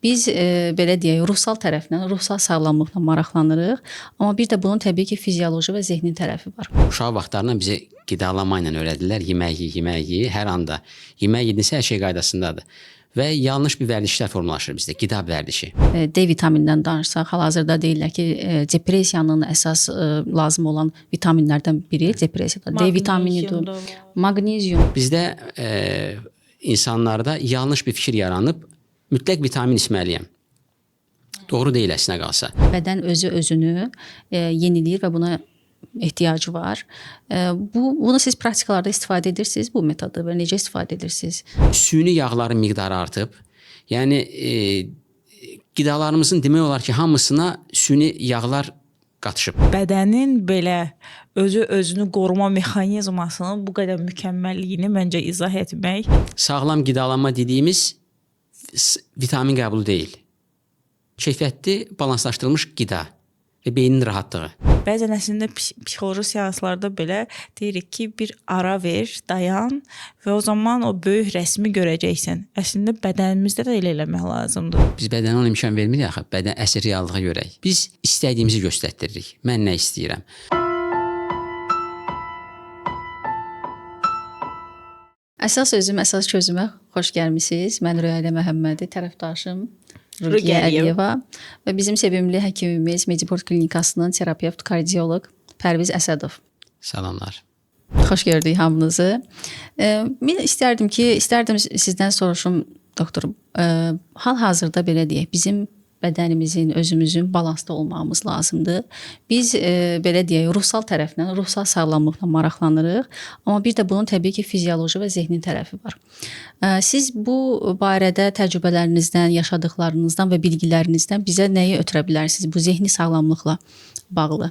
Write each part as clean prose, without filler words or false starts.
Biz belə deyək, ruhsal tərəfdən, ruhsal sağlamlıqla maraqlanırıq, amma bir də bunun təbii ki, fizioloji və zehni tərəfi var. Uşaq vaxtlarından bizə qidalanma ilə öyrədilər. Yeməyi, hər anda. Yemək yedinsə hər şey qaydasındadır. Və yanlış bir vərdişlər formalaşır bizdə, qida vərdişi. D vitaminindən danışsaq, hal-hazırda deyirlər ki, depressiyanın əsas lazım olan vitaminlərdən biri depressiyada. D vitaminidir, maqnezium. Bizdə insanlarda yanlış bir fikir yaranıb, mütləq vitamin içməliyəm. Doğru deyil əslində qalsa. Bədən özünü yeniləyir və buna ehtiyacı var. Bunu siz praktikalarda istifadə edirsiniz, bu metodu və necə istifadə edirsiniz? Süni yağların miqdarı artıb. Yəni qidalarımızın demək olar ki, hamısına süni yağlar qatışıb. Bədənin belə özünü qoruma mexanizmasının bu qədər mükəmməlliyini məncə izah etmək. Sağlam qidalanma dediyimiz vitamin qəbulu deyil. Keyfiyyətli, balanslaşdırılmış qida və beynin rahatlığı. Bəzən əslində psixoloji seanslarda belə deyirik ki, bir ara ver, dayan və o zaman o böyük rəsmi görəcəksən. Əslində bədənimizdə də elə eləmək lazımdır. Biz bədənə ona imkan vermirik axı, bədən əsl reallığa görək. Biz istədiyimizi göstərdiririk. Mən nə istəyirəm? Əsas sözümə xoş gəlmisiniz. Mən Rüyaylə Məhəmmədi, tərəfdaşım Ruqiyə Əliyeva və bizim sevimli həkimimiz Mediport Klinikasının terapevt, kardioloq Pərviz Əsədov. Salamlar. Xoş gördük hamınızı. Mən istərdim sizdən soruşum, doktor, hal-hazırda belə deyək, bizim bədənimizin, özümüzün balansda olmağımız lazımdır. Biz belə deyək, ruhsal tərəfdən, ruhsal sağlamlıqla maraqlanırıq, amma bir də bunun təbii ki, fizioloji və zehni tərəfi var. Siz bu barədə təcrübələrinizdən, yaşadıqlarınızdan və bilgilərinizdən bizə nəyi ötürə bilərsiniz bu zehni sağlamlıqla bağlı?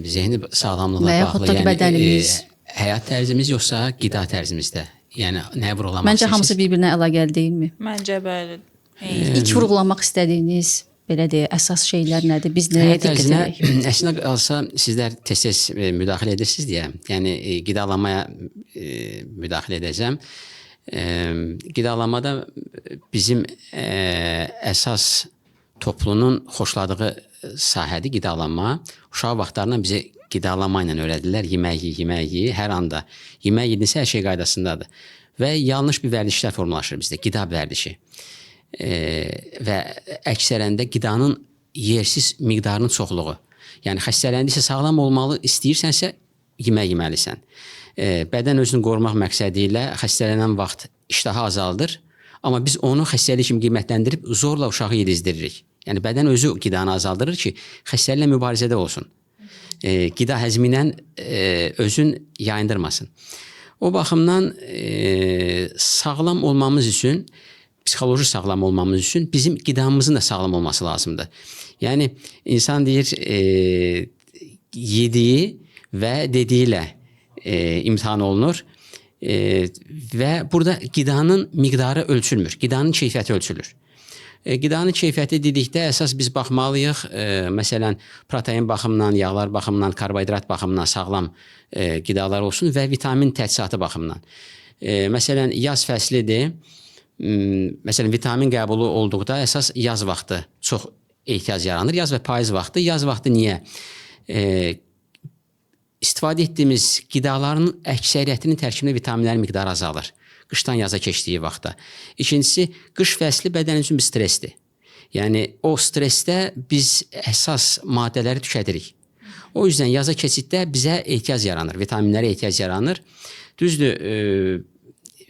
Zehni sağlamlıqla bağlı, yəni bədənimiz, həyat tərzimiz yoxsa qida tərzimizdə? Yəni nəyə vurğulamaq istəyirsiniz? Məncə hamısı bir-birinə əlaqəli deyilmi? Məncə bəli. İlk vurğulamaq istədiyiniz belə deyək, əsas şeylər nədir? Biz nəyə diqqət edirik? Əslində qalsa sizlər tez-tez müdaxilə edirsiniz deyə, yəni qidalanmaya müdaxilə edəcəm. Qidalanmada bizim əsas toplunun xoşladığı sahədir qidalanma. Uşaq vaxtlarından bizə qidalanma ilə öyrədilər. Yeməyi, hər anda. Yemək yedinsə hər şey qaydasındadır. Və yanlış bir vərdişlər formalaşır bizdə, qida vərdişi. Və əksərəndə qidanın yersiz miqdarının çoxluğu. Yəni xəstələndisə sağlam olmalı istəyirsənsə yemək yeməlisən. Bədən özünü qorumaq məqsədi ilə xəstələnən vaxt iştahı azaldır, amma biz onu xəstəlik kimi qiymətləndirib zorla uşağı yedizdiririk. Yəni bədən özü qidanı azaldırır ki, xəstəliklə mübarizədə olsun. Qida həzmindən özün yayındırmasın. O baxımdan sağlam olmamız üçün, psixoloji sağlam olmamız üçün bizim qidamızın da sağlam olması lazımdır. Yəni insan deyir yediyi və dediyi ilə imtahan olunur və burada qidanın miqdarı ölçülmür, qidanın keyfiyyəti ölçülür. Qidanın keyfiyyəti dedikdə əsas biz baxmalıyıq, məsələn, protein baxımından, yağlar baxımından, karbohidrat baxımından sağlam qidalar olsun və vitamin təchizatı baxımından. Məsələn, yaz fəslidir. Məsələn, vitamin qəbulu olduqda əsas yaz vaxtı çox ehtiyac yaranır. Yaz və payız vaxtı. Yaz vaxtı niyə? İstifadə etdiyimiz qidaların əksəriyyətinin tərkibində vitaminlərin miqdarı azalır. Qışdan yaza keçdiyi vaxtda. İkincisi, qış fəsli bədən üçün bir stresdir. Yəni, o stresdə biz əsas maddələri tükədirik. O yüzden yaza keçiddə bizə ehtiyac yaranır, vitaminlərə ehtiyac yaranır. Düzdür,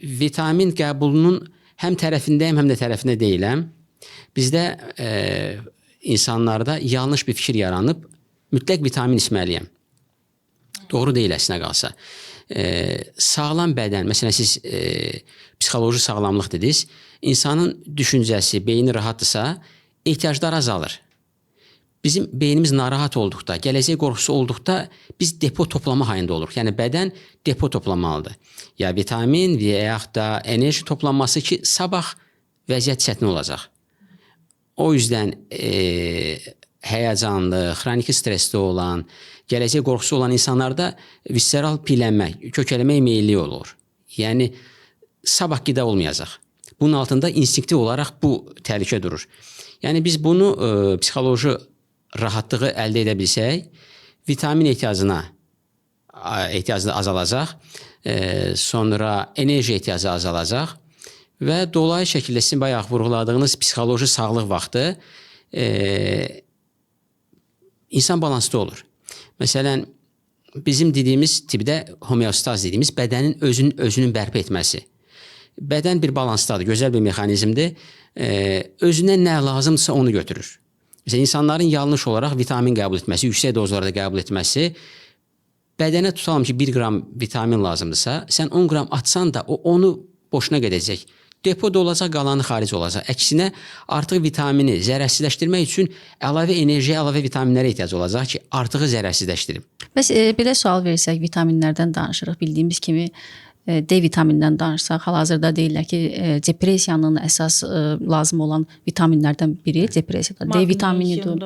vitamin qəbulunun həm tərəfindəyim, həm də tərəfində deyiləm. Bizdə insanlarda yanlış bir fikir yaranıb, mütləq vitamin içməliyəm. Doğru deyil əslində qalsa. Sağlam bədən, məsələn siz psixoloji sağlamlıq dediniz, insanın düşüncəsi, beyni rahatdırsa, ehtiyaclar azalır. Bizim beynimiz narahat olduqda, gələcək qorxusu olduqda biz depo toplama halında oluruq. Yəni bədən depo toplamalıdır. Ya vitamin və yaxud da enerji toplanması ki, sabah vəziyyət çətin olacaq. O yüzden həyəcanlı, xroniki stresli olan, gələcək qorxusu olan insanlarda visceral piylənmə, kökələmə meyilli olur. Yəni sabah qida olmayacaq. bunun altında instinktiv olaraq bu təhlükə durur. Yəni biz bunu psixoloji rahatlığı əldə edə bilsək, vitamin ehtiyacı azalacaq, sonra enerji ehtiyacı azalacaq və dolayı şəkildə sizin bayaq vurğuladığınız psixoloji sağlıq vaxtı insan balansda olur. Məsələn, bizim dediyimiz tipdə homeostaz dediyimiz bədənin özünün bərpa etməsi. Bədən bir balansdadır, gözəl bir mexanizmdir. Özünə nə lazımdırsa onu götürür. Məsələn, insanların yanlış olaraq vitamin qəbul etməsi, yüksək dozlarda qəbul etməsi, bədənə tutalım ki 1 qram vitamin lazımdırsa, sən 10 qram atsan da onu boşuna gedəcək. Depoda olacaq, qalanı xaric olacaq. Əksinə, artıq vitamini zərərsizləşdirmək üçün əlavə enerjiyə, əlavə vitaminlərə ehtiyac olacaq ki, artığı zərərsizləşdirim. Bəs belə sual versək, vitaminlərdən danışırıq. Bildiyimiz kimi D vitaminindən danışsaq, hal-hazırda deyirlər ki, depressiyanın əsas lazım olan vitaminlərdən biri depressiyada. D vitaminidir.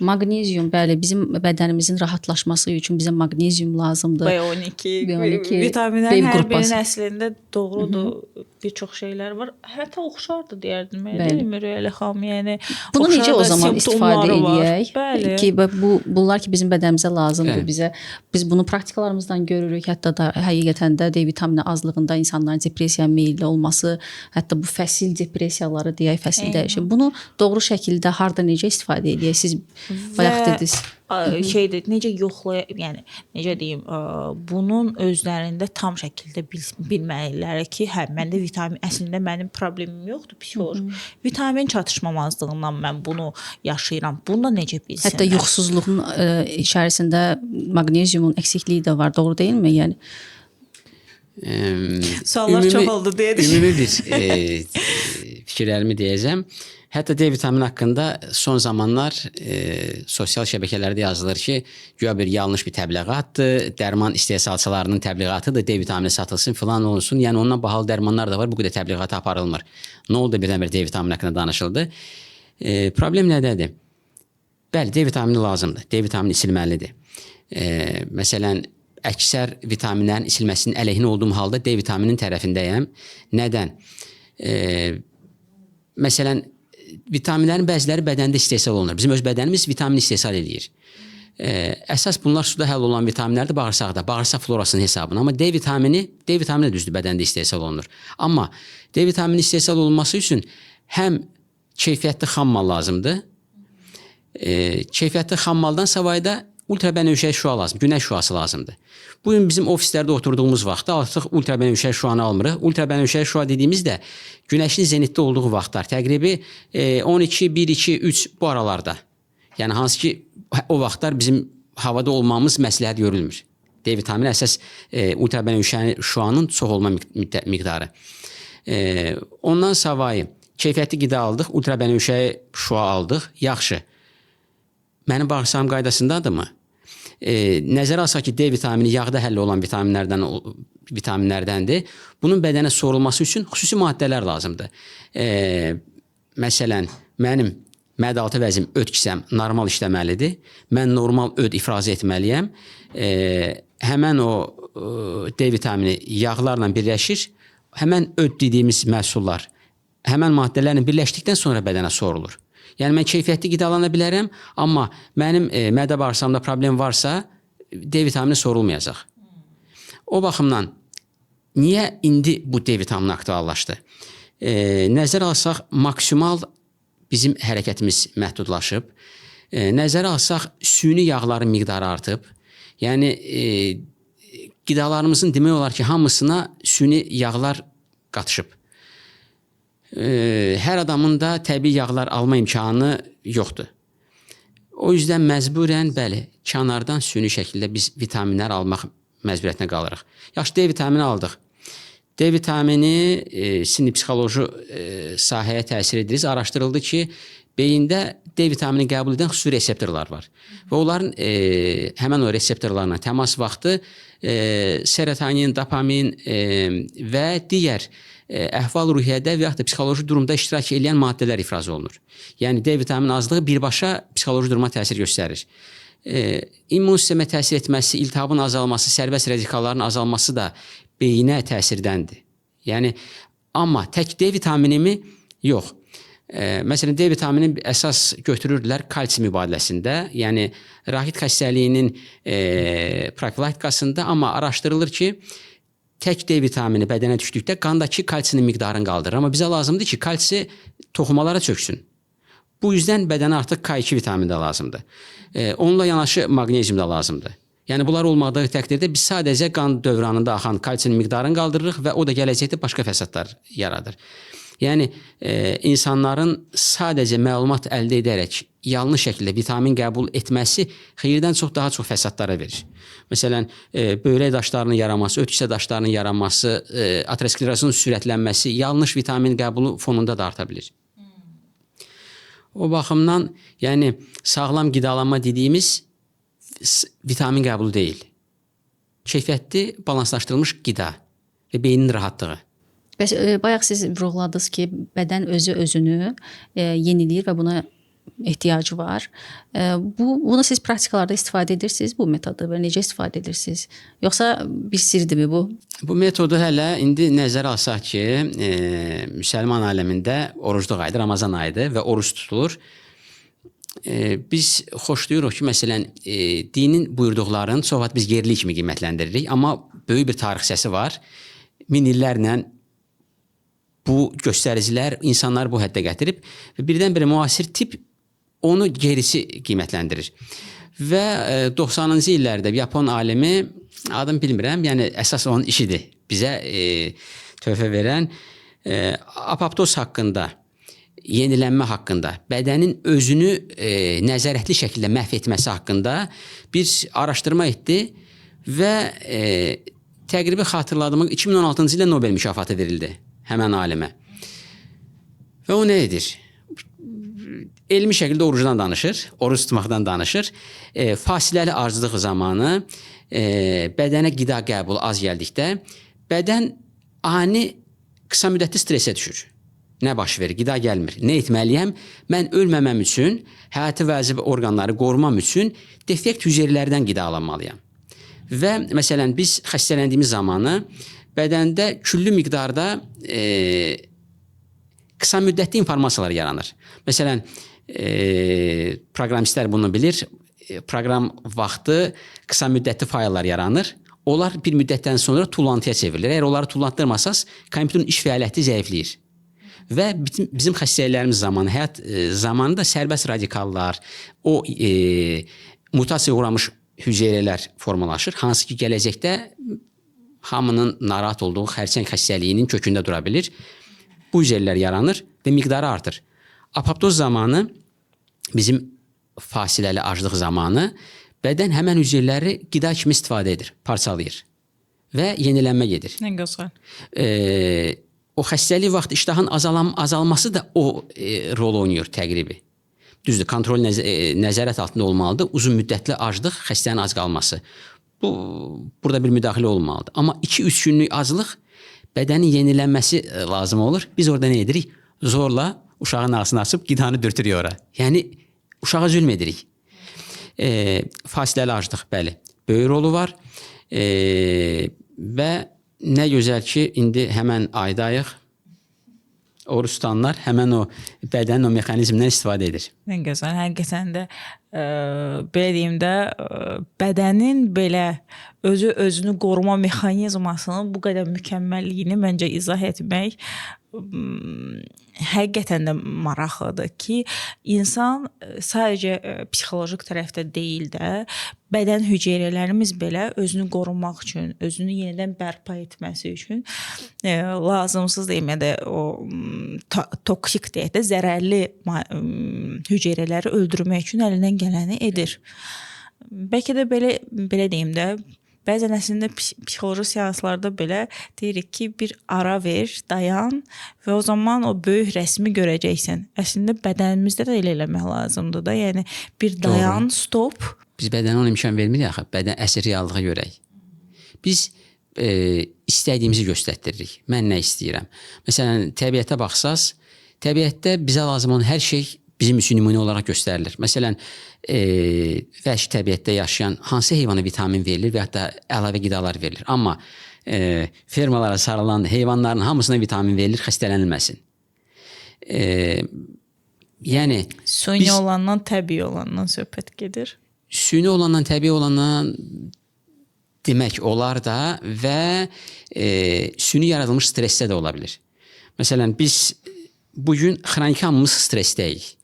Maqnezium, bəli, bizim bədənimizin rahatlaşması üçün bizə maqnezium lazımdır. B12 vitaminlərin hər birinin əslində doğrudur. Bir çox şeylər var. Hətta oxşardır deyərdim. Bilmir elə xam, yəni bunu necə o zaman istifadə edək? Bəli. Ki bunlar ki bizim bədənimizə lazımdır bizə. Biz bunu praktikalarımızdan görürük. Hətta da həqiqətən də D vitamini azlığında insanların depressiyaya meylli olması, hətta bu fəsil depressiyaları deyək, fəsil dəyişir. Bunu doğru şəkildə harda necə istifadə edək? Siz bayaq dediniz. Şeydir, necə yoxlaya, yəni necə deyim, bunun özlərində tam şəkildə bilməliləri ki, hə, məndə vitamin, əslində mənim problemim yoxdur, psixoloji. Vitamin çatışmamazlığından mən bunu yaşayıram. Bunu da necə bilsinlər? Hətta yuxusuzluğun içərisində maqneziumun əksikliyi də var, doğru deyilmi? Yəni suallar çox oldu deyə düşünürəm. Ümumi bir fikirlərimi deyəcəm. Hətta D vitamini haqqında son zamanlar sosial şəbəkələrdə yazılır ki, güya bir yanlış bir təbliğatdır, dərman istehsalçılarının təbliğatıdır, D vitamini satılsın filan olsun. Yəni ondan bahalı dərmanlar da var, bu qədər təbliğata aparılmır. Nə oldu birdən-bir D vitamini haqqında danışıldı? Problem nədədir? Bəli, D vitamini lazımdır. D vitamini içilməlidir. Məsələn, əksər vitaminlərin içilməsinin əleyhinə olduğum halda D vitaminin tərəfindəyəm. Nədən? Məsələn, vitaminlərin bəziləri bədəndə istehsal olunur. Bizim öz bədənimiz vitamin istehsal edir. Əsas bunlar suda həll olan vitaminlərdir bağırsaqda, bağırsaq florasının hesabına. Amma D vitamini düzdür bədəndə istehsal olunur. Amma D vitamini istehsal olunması üçün həm keyfiyyətli xammal lazımdır. Keyfiyyətli xammaldan savayı da ultrabənövşəyi şüa lazım, günəş şüası lazımdır. Bugün bizim ofislərdə oturduğumuz vaxtda artıq ultrabənövşəyi şüanı almırıq. Ultrabənövşəyi şüa dediyimizdə günəşin zenitdə olduğu vaxtlar, təqribi 12, 1, 2, 3 bu aralarda. Yəni hansı ki o vaxtlar bizim havada olmamız məsləhət görülmür. D vitamini əsas ultrabənövşəyi şüanın çox olma miqdarı. Ondan savayı keyfiyyətli qida aldıq, ultrabənövşəyi şüa aldıq, yaxşı. Mənim bağırsağım qaydasındadırmı? Nəzərə alsaq ki, D vitamini yağda həll olan vitaminlərdəndir. Bunun bədənə sorulması üçün xüsusi maddələr lazımdır. Məsələn, mənim mədə-altı vəzim öd kisəm normal işləməlidir. Mən normal öd ifraz etməliyəm. Həmən o D vitamini yağlarla birləşir. Həmən öd dediyimiz məhsullar həmən maddələrlə birləşdikdən sonra bədənə sorulur. Yəni mən keyfiyyətli qidalana bilərəm, amma mənim mədə bağırsağımda problem varsa D vitamini sorulmayacaq. O baxımdan niyə indi bu D vitamini aktuallaşdı? Nəzərə alsaq maksimal bizim hərəkətimiz məhdudlaşıb. Nəzərə alsaq süni yağların miqdarı artıb. Yəni qidalarımızın demək olar ki, hamısına süni yağlar qatışıb. Hər adamın da təbii yağlar alma imkanı yoxdur. O yüzdən məcburən, bəli, kənardan süni şəkildə biz vitaminlər almaq məcburiyyətinə qalırıq. Yaxşı, D vitamini aldıq. D vitamini sizin psixoloji sahəyə təsir edilir. Araşdırıldı ki, beyində D vitamini qəbul edən xüsusi reseptorlar var. Və onların həmən o reseptorlarla təmas vaxtı serotonin, dopamin və digər əhval-ruhiyyədə və yaxud da psixoloji durumda iştirak edən maddələr ifraz olunur. Yəni D vitamini azlığı birbaşa psixoloji duruma təsir göstərir. İmmun sistemə təsir etməsi, iltihabın azalması, sərbəst radikalların azalması da beyinə təsirdəndir. Yəni Amma tək D vitaminimi yox. Məsələn, D vitaminini əsas götürürdülər kalsium mübadiləsində, yəni rahit xəstəliyinin profilaktikasında, amma araşdırılır ki, tək D vitamini bədənə düşdükdə qandakı kalsinin miqdarını qaldırır. Amma bizə lazımdır ki, kalsi toxumalara çöksün. Bu yüzden bədənə artıq K2 vitamini də lazımdır. Onunla yanaşı maqnezium da lazımdır. Yəni bunlar olmadığı təqdirdə biz sadəcə qan dövranında axan kalsinin miqdarını qaldırırıq və o da gələcəkdə başqa fəsadlar yaradır. Yəni insanların sadəcə məlumat əldə edərək yanlış şəkildə vitamin qəbul etməsi xeyirdən daha çox fəsadlara verir. Məsələn, böyrək daşlarının yaranması, öd kisə daşlarının yaranması, aterosklerozun sürətlənməsi yanlış vitamin qəbulu fonunda da arta bilir. O baxımdan, yəni sağlam qidalanma dediyimiz vitamin qəbulu deyil. Keyfiyyətli, balanslaşdırılmış qida və beynin rahatlığı. Bəs bayaq siz vurğuladınız ki, bədən özünü yeniləyir və buna ehtiyacı var. Bunu siz praktikalarda istifadə edirsiniz, bu metodu və necə istifadə edirsiniz? Yoxsa bir sirdirmi bu? Bu metodu hələ indi nəzərə alsaq ki, müsəlman aləmində orucluq ayıdır, Ramazan ayıdır və oruc tutulur. Biz xoşlayırıq ki, məsələn, dinin buyurduqlarını çox vaxt biz yerli kimi qiymətləndiririk, amma böyük bir tarix hissəsi var. Min illərlə bu göstəricilər insanlar bu həddə gətirib və birdən-birə müasir tibb onu gerisi qiymətləndirir. Və 90-cı illərdə Yapon alimi, adını bilmirəm, yəni əsas onun işidir, bizə töhfə verən apoptoz haqqında, yenilənmə haqqında, bədənin özünü nəzarətli şəkildə məhv etməsi haqqında bir araşdırma etdi və təqribi xatırladığım 2016-cı ildə Nobel mükafatı verildi həmən alimə. Və o nə edir? Elmi şəkildə orucdan danışır, oruc tutmaqdan danışır. Fasiləli aclıq zamanı bədənə qida qəbulu az gəldikdə bədən ani qısa müddətli stresə düşür. Nə baş verir? Qida gəlmir. Nə etməliyəm? Mən ölməməm üçün, həyati vəzif orqanları qorumam üçün defekt hüceyrələrdən qidalanmalıyam. Və məsələn biz xəstələndiyimiz zamanı bədəndə küllü miqdarda qısa müddətli informasiyalar yaranır. Məsələn, proqramistlər bunu bilir. Proqram vaxtı qısa müddətli fayllar yaranır. Onlar bir müddətdən sonra tullantıya çevrilir. Əgər onları tullandırmasaz, kompüterin iş fəaliyyəti zəifləyir. Və bizim xəstəliklərimiz zamanı, həyat zamanında sərbəst radikallar, o mutasiyaya uğramış hüceyrələr formalaşır, hansı ki gələcəkdə hamının narahat olduğu xərçəng xəstəliyinin kökündə dura bilir. Bu hüceyrələr yaranır və miqdarı artır. Apoptoz zamanı, bizim fasiləli aclıq zamanı bədən həmən hüceyrələri qida kimi istifadə edir, parçalayır və yenilənmə gedir. Nə gözəl. O xəstəlik vaxt iştahın azalması da o rol oynayır təqribi. Düzdür, kontrol nəzarət altında olmalıdır. Uzun müddətli aclıq, xəstənin ac qalması. Burada bir müdaxilə olmalıdır. Amma 2-3 günlük aclıq bədənin yenilənməsi lazım olur. Biz orada nə edirik? Zorla uşağın ağzını açıb qidanı dürtürük ora. Yəni uşağa zülm edirik. Fasiləli aclıq, bəli, böyük rolu var. Və nə gözəl ki, indi həmən aydayıq. Oruç tutanlar həmən o bədənin o mexanizmindən istifadə edir. Nə gözəl, həqiqətən də belə deyim də bədənin belə özünü qoruma mexanizmasının bu qədər mükəmməlliyini məncə izah etmək həqiqətən də maraqlıdır ki, insan sadəcə psixolojik tərəfdə deyil də, bədən hüceyrələrimiz belə özünü qorumaq üçün, özünü yenidən bərpa etməsi üçün lazımsız deyim də o toksik deyək də zərərli hüceyrələri öldürmək üçün əlindən gələni edir. Bəlkə də belə deyim də, bəzən əslində psixoloji seanslarda belə deyirik ki, bir ara ver, dayan və o zaman o böyük rəsmi görəcəksən. Əslində bədənimizdə də elə eləmək lazımdır da. Yəni bir dayan, stop. Biz bədənə ona imkan vermirik axı, bədən əsl reallığa görək. Biz istədiyimizi göstərdiririk. Mən nə istəyirəm? Məsələn, təbiətə baxsaz, təbiətdə bizə lazım olan hər şey bizim üçün nümunə olaraq göstərilir. Məsələn, vəhşi təbiətdə yaşayan hansı heyvana vitamin verilir və hətta əlavə qidalar verilir. Amma fermalara sarılan heyvanların hamısına vitamin verilir, xəstələnilməsin. Yəni Süni biz olandan təbii olandan söhbət gedir. süni olandan, təbii olandan demək olar da və süni yaradılmış stressdə də ola bilər. Məsələn, biz bugün xroniki hamımız stressdəyik.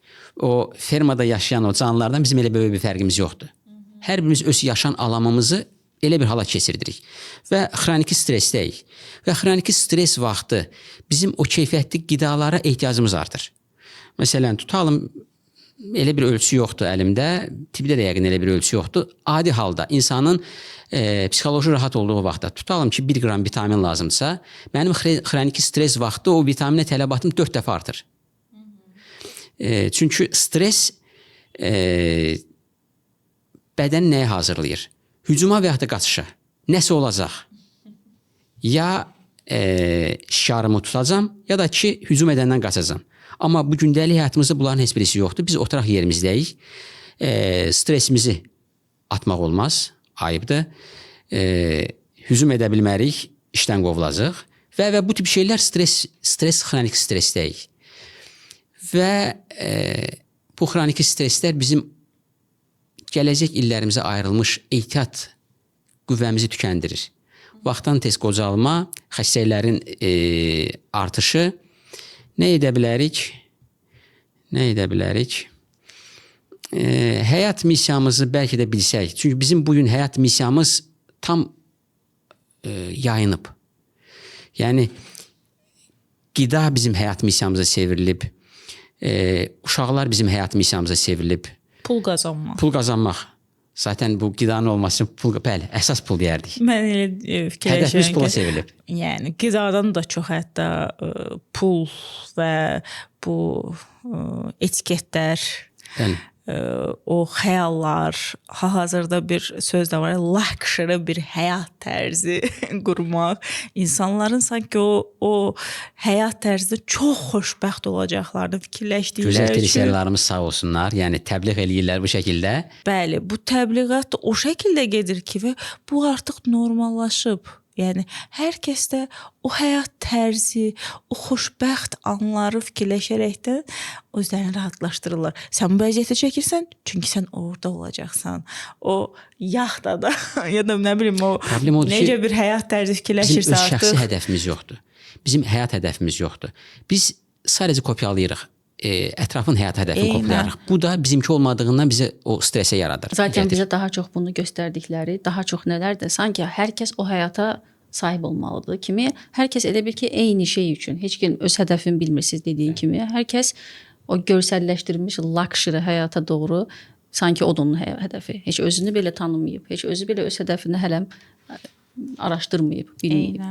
O fermada yaşayan o canlılardan bizim elə böyük bir fərqimiz yoxdur. Hər birimiz öz yaşam alanımızı elə bir hala keçirdirik və xroniki stressdəyik. Və xroniki stress vaxtı bizim o keyfiyyətli qidalara ehtiyacımız artır. Məsələn, tutalım elə bir ölçü yoxdur əlimdə, tibbdə də yəqin elə bir ölçü yoxdur. Adi halda insanın psixoloji rahat olduğu vaxtda tutalım ki 1 qram vitamin lazımdırsa, mənim xroniki stress vaxtı o vitaminə tələbatım 4 dəfə artır. Çünki stress bədəni nəyə hazırlayır? Hücuma və ya da qaçışa. Nəsə olacaq. Ya şiarımı tutacam, ya da ki hücum edəndən qaçacam. Amma bu gündəlik həyatımızda bunların heç birisi yoxdur. Biz oturaq yerimizdəyik. Stressimizi atmaq olmaz, ayıbdır. Hücum edə bilmərik, işdən qovulacaq. Və bu tip şeylər stres xronik stressdəyik. Və bu xroniki stresslər bizim gələcək illərimizə ayrılmış ehtiyat qüvvəmizi tükəndirir. Vaxtdan tez qocalma, xəstəliklərin artışı. Nə edə bilərik? Həyat missiyamızı bəlkə də bilsək. Çünki bizim bugün həyat missiyamız tam yayınıb. Yəni, qida bizim həyat missiyamıza çevrilib. Uşaqlar bizim həyat missiyamıza çevrilib. Pul qazanmaq. Pul qazanmaq. Zaten bu qidanın olması üçün bəli, əsas pul deyərdik. Mən elə fikirləşirəm Hədəfimiz pula ki, çevrilib. yəni qidadan da çox hətta pul və bu etiketlər, Bəli. o xəyallar, hal-hazırda bir söz də var, luxury bir həyat tərzi qurmaq. İnsanların sanki o həyat tərzində çox xoşbəxt olacaqlarını fikirləşdikləri Gözəl üçün. televizorlarımız sağ olsunlar. Yəni təbliğ eləyirlər bu şəkildə. Bəli, bu təbliğat o şəkildə gedir ki, və bu artıq normallaşıb. Yəni hər kəsdə o həyat tərzi, o xoşbəxt anları fikirləşərəkdən özlərini rahatlaşdırırlar. Sən bu vəziyyətə çəkirsən, çünki sən orada olacaqsan. O yaxtada ya da nə bilim o Problem odur ki, necə bir həyat tərzi Bizim fikirləşirsə öz şəxsi artıq. hədəfimiz yoxdur. Bizim həyat hədəfimiz yoxdur. Biz sadəcə kopyalayırıq. Ətrafın həyat hədəfini Eynən. kopyalayırıq. Bu da bizimki olmadığından bizə o stressə yaradır. Zaten gətirir. bizə daha çox bunu göstərdikləri, daha çox nələrdir? Sanki hər kəs o həyata sahib olmalıdır kimi. Hər kəs elə bil ki, eyni şey üçün. Heç kim öz hədəfini bilmir siz dediyin kimi. Hər kəs o görsəlləşdirilmiş luxury həyata doğru sanki o da onun hədəfi. Heç özünü belə tanımayıb, heç özü belə öz hədəfini hələ araşdırmayıb, bilməyib.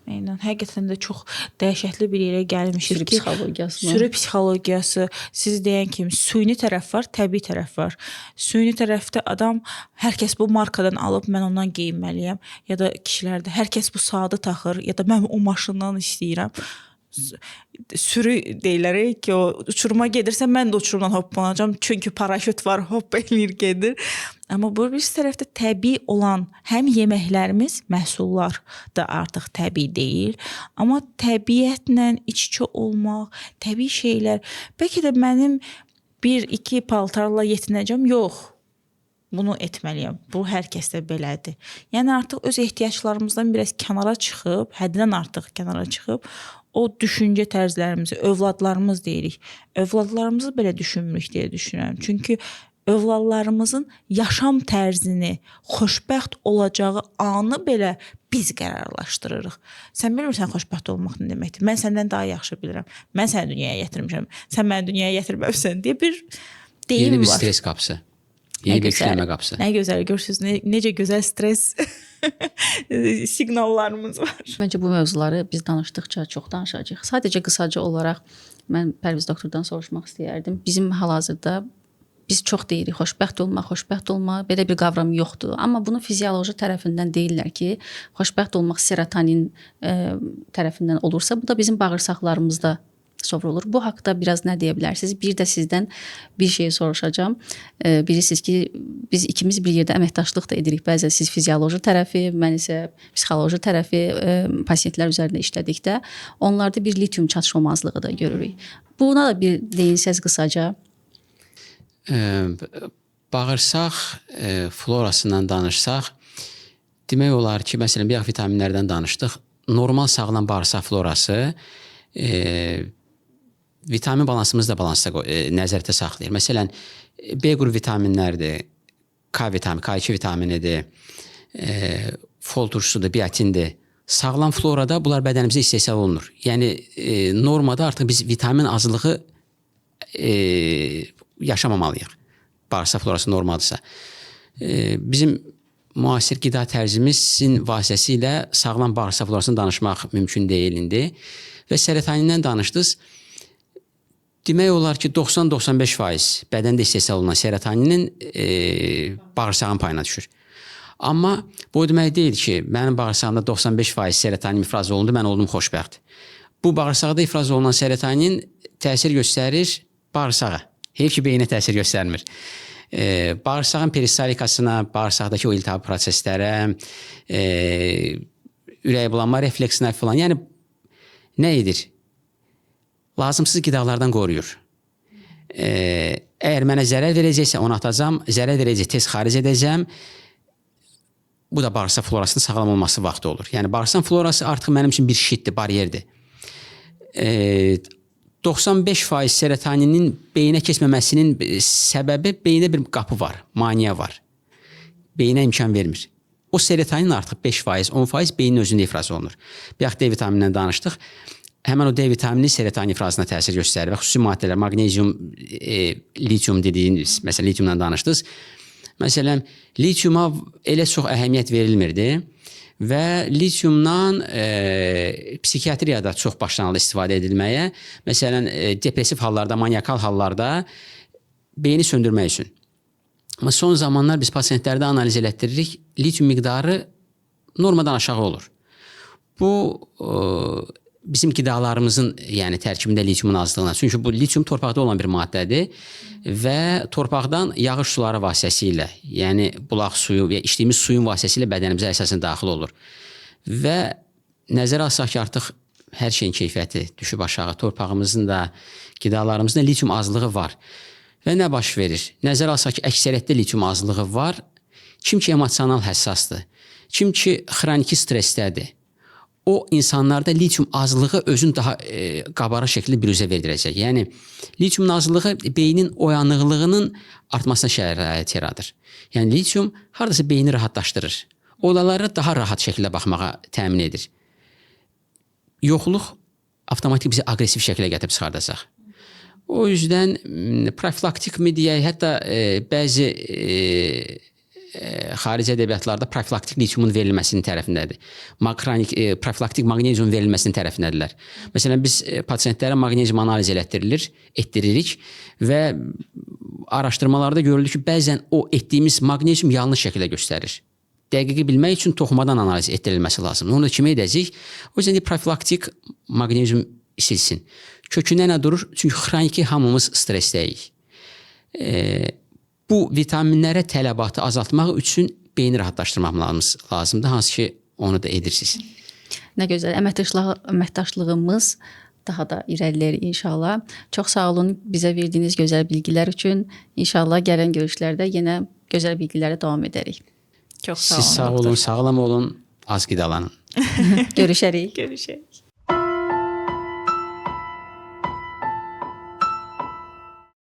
Eynən. Həqiqətən də çox dəhşətli bir yerə gəlmişik Sürü ki, psixologiyası. sürü psixologiyası, siz deyən kimi süni tərəf var, təbii tərəf var. Süni tərəfdə adam hər kəs bu markadan alıb mən ondan geyinməliyəm, ya da kişilər də hər kəs bu saatı taxır, ya da mən o maşından istəyirəm. Sürü deyirlər ki, o uçuruma gedirsən mən də uçurumdan hoppanacağam, çünki paraşüt var, hop eləyir gedir. Amma bu bir tərəfdə təbii olan həm yeməklərimiz, məhsullar da artıq təbii deyil, amma təbiətlə iç-içə olmaq, təbii şeylər. Bəlkə də mənim 1-2 paltarla yetinəcəm, yox. Bunu etməliyəm. Bu hər kəsdə belədir. Yəni artıq öz ehtiyaclarımızdan biraz kənara çıxıb, həddən artıq kənara çıxıb, o düşüncə tərzlərimizi, övladlarımız deyirik. Övladlarımızı belə düşünmürük deyə düşünürəm. Çünki övladlarımızın yaşam tərzini, xoşbəxt olacağı anı belə biz qərarlaşdırırıq. Sən bilmirsən xoşbəxt olmaq nə deməkdir. Mən səndən daha yaxşı bilirəm. Mən səni dünyaya gətirmişəm. Sən məni dünyaya gətirməmisən deyə bir deyim Yeni bir var. stres qapısı. Yeni bir yüklənmə qapısı. Nə gözəl görürsüz, necə gözəl stres siqnallarımız var. Məncə bu mövzuları biz danışdıqca çox danışacağıq. Sadəcə qısaca olaraq mən Pərviz doktordan soruşmaq istəyərdim. Bizim hal-hazırda biz çox deyirik, xoşbəxt olmaq, belə bir qavram yoxdur. Amma bunu fizioloji tərəfindən deyirlər ki, xoşbəxt olmaq serotonin tərəfindən olursa, bu da bizim bağırsaqlarımızda sovrulur. Bu haqqda biraz nə deyə bilərsiniz? Bir də sizdən bir şey soruşacağam. Bilirsiniz ki, biz ikimiz bir yerdə əməkdaşlıq da edirik. Bəzən siz fizioloji tərəfi, mən isə psixoloji tərəfi pasientlər üzərində işlədikdə onlarda bir litium çatışmamazlığı da görürük. Buna da bir deyinsəz qısaca. Bağırsaq florasından danışsaq, demək olar ki, məsələn, bir vitaminlərdən danışdıq. Normal sağlam bağırsaq florası vitamin balansımızı da balansda nəzərdə saxlayır. Məsələn, B qrup vitaminlərdir, K vitamini, K2 vitaminidir, fol turşusudur, biotindir. Sağlam florada bunlar bədənimizə istehsal olunur. Yəni, normada artıq biz vitamin azlığı yaşamamalıyıq. Bağırsaq florası normaldırsa. Bizim müasir qida tərzimizin vasitəsilə sağlam bağırsaq florasını danışmaq mümkün deyil indi. Və serotonindən danışdınız. Demək olar ki, 90-95% bədəndə istehsal olunan serotoninin bağırsağın payına düşür. Amma bu demək deyil ki, mənim bağırsağımda 95% serotonin ifraz olundu, mən oldum xoşbəxt. Bu bağırsaqda ifraz olunan serotonin təsir göstərir bağırsağa. Heyf ki, beyinə təsir göstərmir. Bağırsağın peristolikasına, bağırsaqdakı o iltihab proseslərə, ürəkbulanma refleksinə falan. Yəni, nə edir? Lazımsız qidalardan qoruyur. Əgər mənə zərər verəcəksə, onu atacam, zərər verəcək, tez xaric edəcəm. Bu da bağırsaq florasının sağlam olması vaxtı olur. Yəni, bağırsaq florası artıq mənim üçün bir şitdir, bariyerdir. 95% serotoninin beyinə keçməməsinin səbəbi beyinə bir qapı var, maniyə var. Beyinə imkan vermir. O serotonin artıq 5%, 10% beynin özündə ifraz olunur. Bir D vitaminindən danışdıq. Həmən o D vitamini serotonin ifrazına təsir göstərir və xüsusi maddələr, magnezium, litium dediyiniz, məsələn, litiumdan danışdınız. Məsələn, litiuma elə çox əhəmiyyət verilmirdi və litiumdan psixiatriyada çox başlanıldı istifadə edilməyə. Məsələn, depressiv hallarda, maniakal hallarda beyni söndürmək üçün. Amma son zamanlar biz pasientlərdə analiz elətdiririk, litium miqdarı normadan aşağı olur. Bu bizim qidalarımızın, yəni tərkibində litiumun azlığına. Çünki bu litium torpaqda olan bir maddədir və torpaqdan yağış suları vasitəsilə, yəni bulaq suyu və içdiyimiz suyun vasitəsilə bədənimizə əsasən daxil olur. Və nəzərə alsaq ki, artıq hər şeyin keyfiyyəti düşüb aşağı, torpağımızın da, qidalarımızın da litium azlığı var. Və nə baş verir? Nəzərə alsaq ki, əksəriyyətdə litium azlığı var. Kim ki, emosional həssasdır, kim ki, xroniki stressdədir, o insanlarda litium azlığı özünü daha qabarıq şəkildə biruzə verdirəcək. Yəni, litiumun azlığı beynin oyanıqlığının artmasına şərait yaradır. Yəni, litium haradasa beyni rahatlaşdırır. Olaylara daha rahat şəkildə baxmağa təmin edir. Yoxluq avtomatik bizi aqressiv şəkildə gətirib çıxardacaq. O yüzdən profilaktik mi deyək, hətta bəzi xarici ədəbiyyatlarda profilaktik litiumun verilməsinin tərəfindədir. Profilaktik magnezium verilməsinin tərəfindədirlər. Məsələn, biz pasientlərə magnezium analiz etdiririk və araşdırmalarda görülür ki, bəzən o etdiyimiz magnezium yanlış şəkildə göstərir. Dəqiqi bilmək üçün toxumadan analiz etdirilməsi lazım. Onu da kimə edəcək? O yüzden profilaktik magnezium isilsin. Kökündə nə durur? Çünki xroniki hamımız stressdəyik. Bu vitaminlərə tələbatı azaltmaq üçün beyni rahatlaşdırmamız lazımdır, hansı ki, onu da edirsiniz. Nə gözəl, əməkdaşlığımız daha da irəliləyir inşallah. Çox sağ olun bizə verdiyiniz gözəl bilgilər üçün. İnşallah gələn görüşlərdə yenə gözəl bilgilərə davam edərik. Çox sağ olun. Siz sağ olun, sağlam olun, az qidalanın. Görüşərik. Görüşək.